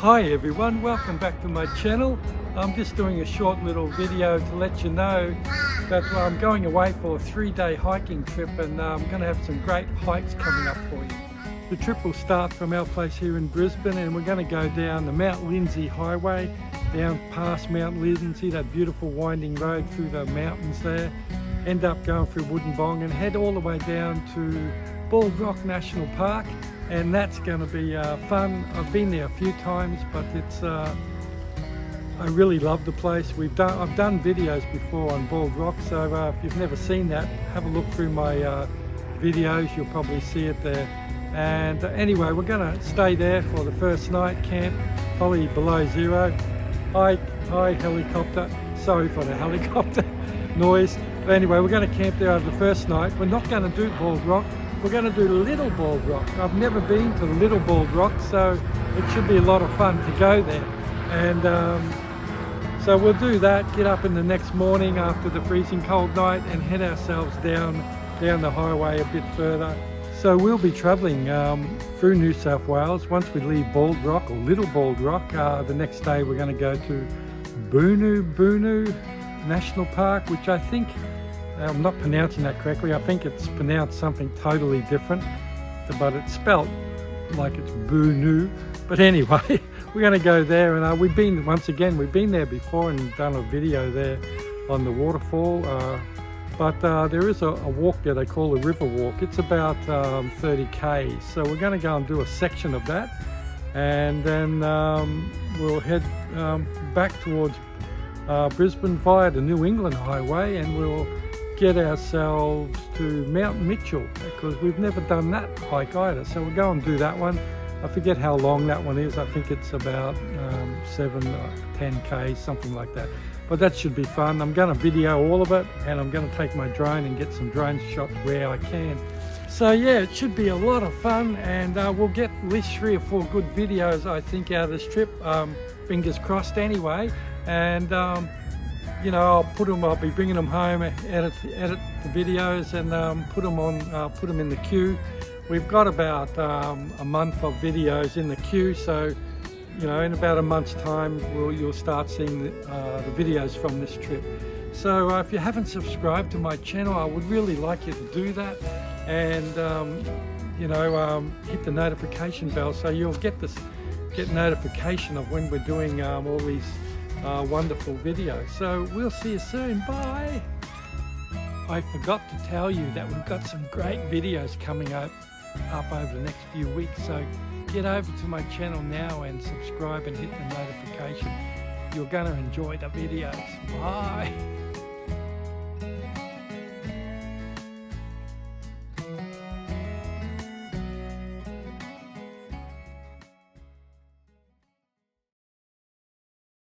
Hi everyone, welcome back to my channel. I'm just doing a short little video to let you know that I'm going away for a 3-day hiking trip, and I'm going to have some great hikes coming up for you. The trip will start from our place here in Brisbane, and we're going to go down the Mount Lindsay Highway, down past Mount Lindsay, that beautiful winding road through the mountains there, end up going through Wollongong and head all the way down to Bald Rock National Park. And that's going to be fun. I've been there a few times, but it's I really love the place. I've done videos before on Bald Rock, so if you've never seen that, have a look through my videos. You'll probably see it there. And anyway, we're going to stay there for the first night, camp probably below zero. Hi helicopter. Sorry for the helicopter noise. But anyway, we're going to camp there over the first night. We're not going to do Bald Rock. We're going to do Little Bald Rock. I've never been to Little Bald Rock, so it should be a lot of fun to go there. And so we'll do that, get up in the next morning after the freezing cold night and head ourselves down the highway a bit further. So we'll be travelling through New South Wales. Once we leave Bald Rock, or Little Bald Rock, the next day we're going to go to Boonoo Boonoo National Park, which I think, I'm not pronouncing that correctly, I think it's pronounced something totally different, but it's spelt like it's Boonoo. But anyway, we're going to go there, and we've been there before and done a video there on the waterfall, but there is a walk there they call the river walk. It's about 30 k's, so we're going to go and do a section of that, and then we'll head back towards Brisbane via the New England Highway, and we'll get ourselves to Mount Mitchell, because we've never done that hike either, so we'll go and do that one. I forget how long that one is. I think it's about 7 or 10 k's, something like that, but that should be fun. I'm going to video all of it, and I'm going to take my drone and get some drone shots where I can. So yeah, it should be a lot of fun, and we'll get at least 3 or 4 good videos, I think, out of this trip. Fingers crossed anyway. And you know, I'll be bringing them home, edit the videos, and put them in the queue. We've got about a month of videos in the queue, so you know, in about a month's time you'll start seeing the videos from this trip. So if you haven't subscribed to my channel, I would really like you to do that, and you know, hit the notification bell so you'll get notification of when we're doing all these wonderful videos. So we'll see you soon. Bye. I forgot to tell you that we've got some great videos coming up over the next few weeks, so get over to my channel now and subscribe and hit the notification. You're going to enjoy the videos. Bye.